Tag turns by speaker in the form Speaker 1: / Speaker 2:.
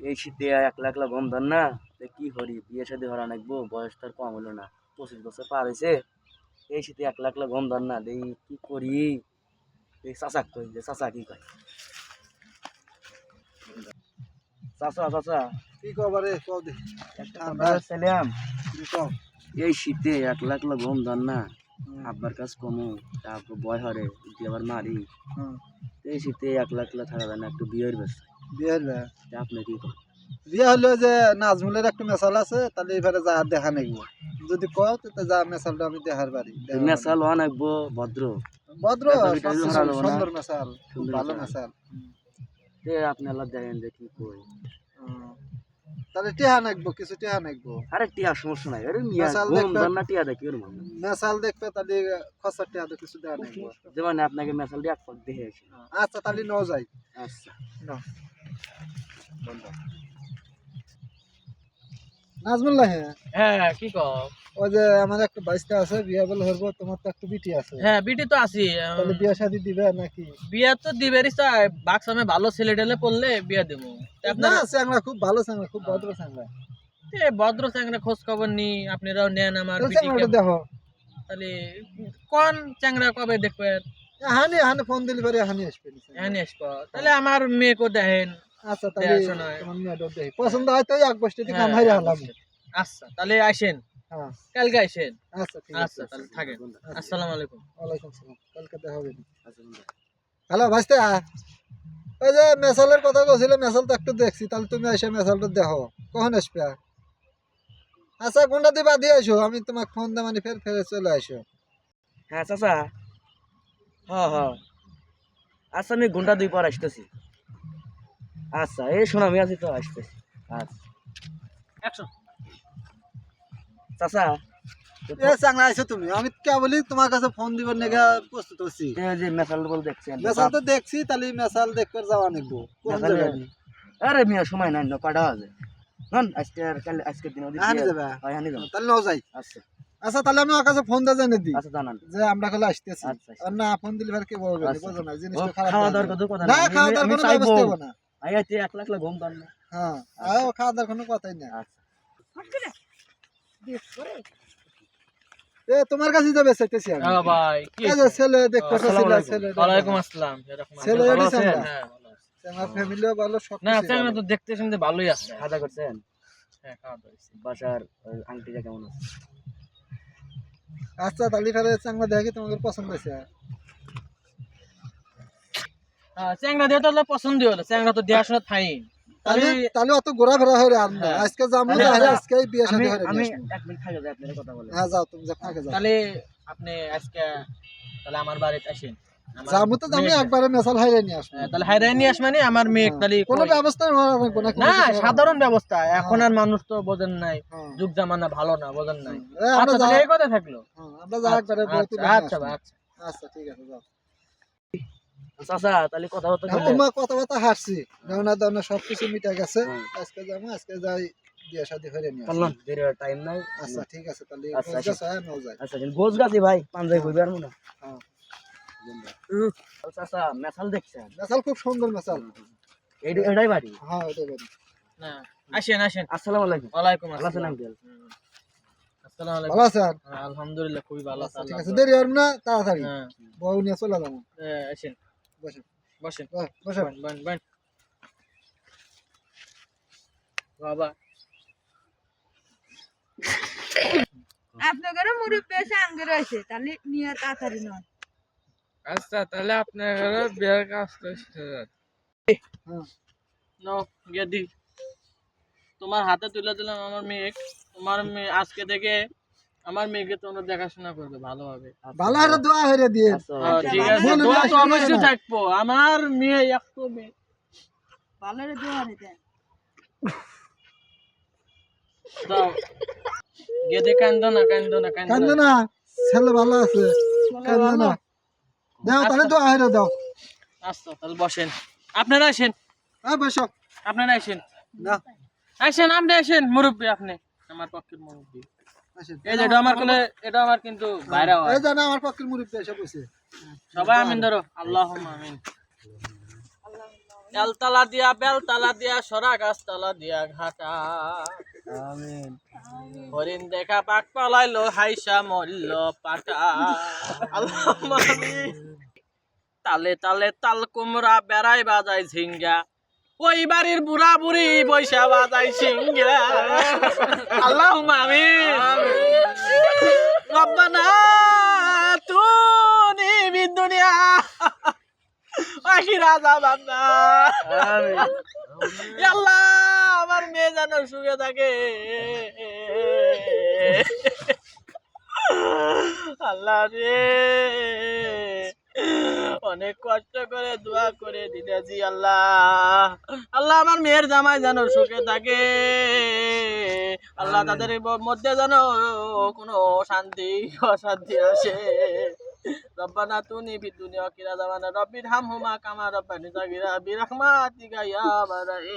Speaker 1: এই শীতে একলা একলা গম ধর না, কি করি, বিয়ে শাদী হরা নাকবো, বয়স তার কম হলো না, 25 বছর পার হয়েছে। এই শীতে একলা একলা গম ধর না, দেই কি করি। এই চাচাক কই, যে চাচা কি কয়, চাচা চাচা
Speaker 2: কি খবরে কও দে
Speaker 1: একটা
Speaker 2: ঠান্ডা
Speaker 1: কথা চাইলাম।
Speaker 2: কি কও
Speaker 1: এই শীতে একলা একলা গম ধর না, আব্বার কাজ কমু, তারপর বয় হরে দিয়ে আবার মারি।
Speaker 2: হুম
Speaker 1: এই শীতে একলা একলা থাকা যায় না, একটু বিয়ের ব্যস্ত।
Speaker 2: বিয়ে হইলো
Speaker 1: আপনি কি করেন?
Speaker 2: বিয়ে হইলো যে নাজমুলের একটা মেসাল আছে তাহলে এবারে যা দেখা নেব যদি কও তো যা মেসালটা আমি দেখার বাড়ি
Speaker 1: মেসাল হওয়া নাকবো ভদ্র,
Speaker 2: ভদ্র
Speaker 1: ব্যাপারটা যদি হারা যাবো না।
Speaker 2: সুন্দর মেসাল খুব
Speaker 1: সুন্দর
Speaker 2: ভালো
Speaker 1: মেসাল।
Speaker 2: মেসাল
Speaker 1: আপনি আল্লাহ দেখেন যে কি কই।
Speaker 2: তাহলে টিহা নাকবো কিছু টিহা নাকবো
Speaker 1: আরে টিয়া সমস্যা নাই, আরে মিয়া
Speaker 2: মেসাল
Speaker 1: ঘুম
Speaker 2: দেখবে
Speaker 1: ধর না, টিয়া দেখি ওর মনে।
Speaker 2: মেসাল দেখবে তাহলে খরচা টিহা তো কিছু দেওয়া নাকবো
Speaker 1: যেমন আপনাকে মেসাল দিয়ে এক পাক দেখে আসি।
Speaker 2: আচ্ছা তাহলে নাও যাই
Speaker 1: আচ্ছা
Speaker 2: নাও নাজমুল্লাহ
Speaker 3: হ্যাঁ কি কও?
Speaker 2: ওই যে আমার একটা বাইশটা আছে বিয়ে বলে হরবো তোমার তো একটা বিটি আছে
Speaker 3: হ্যাঁ বিটি তো আছি।
Speaker 2: তাহলে বিয়ে শাদী দিবে নাকি
Speaker 3: বিয়া তো দিবেরই চাই, বাক্সামে ভালো ছেলে টেলে পড়লে বিয়া দেবো। তা
Speaker 2: না
Speaker 3: আপনার
Speaker 2: চ্যাংড়া খুব ভালো চ্যাংড়া খুব ভদ্র চ্যাংড়া
Speaker 3: ভদ্র চ্যাংরা খোঁজ খবর নি, আপনারাও নেন আমার
Speaker 2: তাহলে
Speaker 3: বিটিকে।
Speaker 2: চ্যাংড়াটা দেখো
Speaker 3: তাহলে কোন চ্যাংরা কবে দেখবে?
Speaker 2: হানি হানি ফোন দিলে পরে হানি আসবে
Speaker 3: হ্যাঁ আসবো, তাহলে আমার মেয়েকে দেখেন।
Speaker 2: আচ্ছা তাহলে
Speaker 3: দেখাশোনা।
Speaker 2: তোমার মেয়েটা দেখি পছন্দ হয় তো এক বছর থেকে
Speaker 3: হ্যাঁ,
Speaker 2: কাম হাইরে হালাম
Speaker 3: আচ্ছা তাহলে আসেন,
Speaker 2: হ্যাঁ
Speaker 3: কালকে আসেন।
Speaker 2: আচ্ছা ঠিক আছে
Speaker 3: আচ্ছা তাহলে থাকেন। আসসালামু আলাইকুম।
Speaker 2: ওয়ালাইকুম সালাম কালকে দেখা হবে
Speaker 1: আচ্ছা
Speaker 2: হ্যালো ভাইস্তে ওই যে মেসালের কথা বলছিল মেসাল তো একটু দেখছি তাহলে তুমি এসে মেসালটা দেখো কখন আসবে আচ্ছা কোনটা দিবা দিয়ে আসো আমি তোমাকে ফোন দিয়ে মানে ফের ফেরে চলে আসো
Speaker 1: হ্যাঁ চাচা, হ্যাঁ হ্যাঁ আচ্ছা আমি ঘন্টা 2 পর আসতেছি। আচ্ছা এই শোনো আমি আছি তো, আসতেছি। আচ্ছা
Speaker 3: অ্যাকশন।
Speaker 1: চাচা,
Speaker 2: এ চাংলা আইছো তুমি আমি কে বলি তোমার কাছে ফোন দিবার নেগা প্রস্তুত হচ্ছি
Speaker 1: এই যে মেসাল বল দেখছেন,
Speaker 2: মেসাল তো দেখছি তাহলে মেসাল দেখতে যাওয়া নেবো কোন
Speaker 1: মেসাল
Speaker 2: যাবে
Speaker 1: আরে মিয়া সময় নাই, কটা আছে নন আজকে আর কাল আজকের দিন ওদিকে
Speaker 2: হানি যাবে
Speaker 1: হয়, হানি যাবো।
Speaker 2: তাহলে নাও যাই
Speaker 1: আচ্ছা
Speaker 2: আচ্ছা তাহলে আমি ওর কাছে ফোন দিয়ে জানিয়ে দিই
Speaker 1: আচ্ছা জানান।
Speaker 2: যে আমরা কালে আসতেছি
Speaker 1: আচ্ছা
Speaker 2: আর না ফোন দিলে আর কি বলবে
Speaker 1: আচ্ছা।
Speaker 2: বুঝো না
Speaker 1: ও,
Speaker 2: জিনিসটা খারাপ
Speaker 1: খাওয়া
Speaker 2: হয়ে
Speaker 1: দাওয়ার
Speaker 2: যাবে।
Speaker 1: কথা
Speaker 2: না
Speaker 1: না,
Speaker 2: খাওয়া দাওয়ার কোনো ব্যবস্থা হবে না
Speaker 1: আই আছি 1 লাখ ঘুম পান না।
Speaker 2: হ্যাঁ আও খাওয়া দাওয়ার কোনো কথাই না
Speaker 1: আচ্ছা
Speaker 2: এ তোমার কাছে যাবে চাইতেছি আমি
Speaker 3: হ্যাঁ ভাই কি?
Speaker 2: এই যে ছেলে দেখতে
Speaker 1: আসসালামু
Speaker 2: ছেলে
Speaker 1: আলাইকুম।
Speaker 2: ছেলে
Speaker 3: ওয়ালাইকুম আসসালাম।
Speaker 2: ছেলে
Speaker 1: ভালো
Speaker 2: এডি
Speaker 1: আছেন?
Speaker 2: চাংলা
Speaker 3: হ্যাঁ ভালো আছি।
Speaker 2: আমার ফ্যামিলিও ভালো সব
Speaker 3: না
Speaker 2: কিছুই
Speaker 3: চ্যাংরা
Speaker 2: ভালো।
Speaker 3: তো দেখতে শুনতে ভালোই আছে।
Speaker 1: খাওয়া করছেন?
Speaker 3: হ্যাঁ খাওয়া দাওয়া হয়েছে।
Speaker 1: বাসার আংটিটা কেমন আছে?
Speaker 2: আচ্ছা তাহলে ফেরে চাংলা দেখি তোমাদের পছন্দ হয়েছে
Speaker 3: হ্যাঁ চ্যাংরা দিয়ে তো পছন্দ হলো, চ্যাংরা তো দেখাশোনা ফাইন।
Speaker 2: তাহলে তাহলে অত ঘোরাফেরা হয়ে আর না
Speaker 3: হ্যাঁ।
Speaker 2: আজকে যাবো
Speaker 3: তাহলে
Speaker 2: তাহলে
Speaker 3: আমরা-
Speaker 2: আজকে বিয়ে শাদী হয়ে
Speaker 1: আমি
Speaker 2: নিয়ে আসবো
Speaker 1: 1 মিনিট থাকে যাই, আপনার কথা বলে।
Speaker 2: হ্যাঁ যাও তুমি যা ফাঁকে যাও
Speaker 3: তাহলে আপনি আজকে তাহলে আমার বাড়িতে আসেন।
Speaker 2: যাবো তো আমি একবারে মেসাল হাইরে নিয়ে আসবো
Speaker 3: তাহলে হায়রাই নিয়ে আসবেন আমার মেয়ে তাহলে
Speaker 2: কোনো
Speaker 3: কই?
Speaker 2: ব্যবস্থা নেওয়া লাগবে না কোনো
Speaker 3: না
Speaker 2: কিছু করা
Speaker 3: সাধারণ ব্যবস্থা, এখন আর মানুষ তো বোঝেন নাই,
Speaker 2: হ্যাঁ।
Speaker 3: যুগ জামানা ভালো না, বোঝেন নাই।
Speaker 2: এ, আমরা
Speaker 3: আচ্ছা
Speaker 2: যা
Speaker 3: তাহলে এই কথা থাকলো।
Speaker 2: আমরা যা একবারে বউ তুলে
Speaker 3: আচ্ছা
Speaker 2: নিয়ে
Speaker 3: আচ্ছা
Speaker 2: আসবো।
Speaker 3: আচ্ছা।
Speaker 2: আচ্ছা ঠিক আছে যাও
Speaker 1: চাচা তাহলে কথা হতো
Speaker 2: এখন তোমার কথাবার্তা হাসছি দেওনা দেওনা সবকিছু মিটে গেছে
Speaker 1: হুম।
Speaker 2: আজকে যাবো আজকে যাই বিয়ে শাদী হয়ে নিয়ে আসবো।
Speaker 1: চলুন, দেরি টাইম নাই।
Speaker 2: আচ্ছা ঠিক আছে তাহলে
Speaker 1: আচ্ছা,
Speaker 2: গোছ গাছ হয় নাও যাই
Speaker 1: আচ্ছা গোছ গাছি ভাই, পাঞ্জাবি কইবে আর মনে।
Speaker 2: হ্যাঁ
Speaker 1: চাচা মেসাল দেখছেন?
Speaker 2: মেসাল খুব সুন্দর মেসাল
Speaker 1: এটাই বাড়ি।
Speaker 2: হ্যাঁ এটাই বাড়ি
Speaker 3: না আসেন আসেন।
Speaker 1: আসসালামু আলাইকুম।
Speaker 3: ওয়ালাইকুম
Speaker 1: ভালো আছেন
Speaker 3: আসসালাম।
Speaker 1: আঙ্কেল?
Speaker 3: আসসালামু আলাইকুম।
Speaker 2: ভালো আছেন
Speaker 3: হ্যাঁ, আলহামদুলিল্লাহ খুবই ভালো
Speaker 2: আচ্ছা
Speaker 3: আছে।
Speaker 2: ঠিক আছে দেরি হবে না তাড়াতাড়ি
Speaker 3: হ্যাঁ
Speaker 2: বউ নিয়ে চলে যাবো
Speaker 3: আসেন
Speaker 2: বসেন
Speaker 3: বসেন।
Speaker 2: বসেন
Speaker 3: বান বান বাবা
Speaker 4: আপনাদের মুরব্বী এসে আঙ্গে রয়েছে তাহলে নিয়ে তাড়াতাড়ি নয়
Speaker 3: আচ্ছা তাহলে আপনার বিয়ের কাজ তো শেষ
Speaker 2: হ্যাঁ
Speaker 3: নাও গিয়ে দি তোমার হাতে তুলে দিলাম আমার মেয়ে। তোমার মেয়ে আজকে থেকে আমার মেয়েকে তোমরা দেখাশোনা করবে ভালোভাবে।
Speaker 2: ভালো একটা দোয়া হয়ে দিয়ে
Speaker 1: আচ্ছা,
Speaker 3: ঠিক আছে,
Speaker 2: বলুন,
Speaker 3: দোয়া তো
Speaker 2: আসলে
Speaker 3: অবশ্যই
Speaker 2: না।
Speaker 3: থাকবো। আমার মেয়ে একটু মেয়ে
Speaker 4: ভালো রে দোয়া দেন
Speaker 3: দাও গেদে কান্দো না কান্দো না
Speaker 2: কান্দো
Speaker 3: কান্দো না।
Speaker 2: না ছেলে ভালো আছে কান্দো না দাও তাহলে দোয়া হয়ে দাও
Speaker 3: আচ্ছা তাহলে বসেন, আপনারা আসেন,
Speaker 2: হ্যাঁ বসো
Speaker 3: আপনারা আসেন,
Speaker 2: না
Speaker 3: আসেন আপনি আসেন মুরব্বী, আপনি আমার পক্ষের মুরব্বী।
Speaker 2: আসেন
Speaker 3: এই যে এটা আমার কোলে, এটা আমার কিন্তু বাইরে হয়।
Speaker 2: এই জানা আমার পক্ষের মুরব্বী এসে বসে
Speaker 3: সবাই আমিন ধরো, আল্লাহুম্মা আমিন। এলতলা দিয়া বেলতলা দিয়া সরা গাছতলা দিয়া ঘাটা
Speaker 1: আমিন
Speaker 3: হরিণ দেখা পাক পালাইলো হাইসা মরল পাটা আল্লাহুম্মা আমিন। তালে তালে তাল কুমড়া বেড়াই বাজায় ঝিঙ্গা ওই বাড়ির বুড়া বুড়ি বৈশা বাজায় সিঙ্গা আল্লাহুম্মা আমিন। রব্বানা তুনি বিদ দুনিয়া আখিরা যাবানা
Speaker 1: আমিন
Speaker 3: আল্লাহ আমার মেয়ে যেন সুখে থাকে আল্লাহ রে অনেক কষ্ট করে দোয়া করে দিতেছি আল্লাহ আল্লাহ আমার মেয়ের জামাই যেন সুখে থাকে আল্লাহ তাদের মধ্যে যেন কোনো শান্তি অশান্তি আসে রব্বানা তুনি ফিদ দুনিয়া কিরা জামানা রব্বির হামহুমা কামা রব্বানি সাগীরা বিরহমাতিকা ইয়া বারাই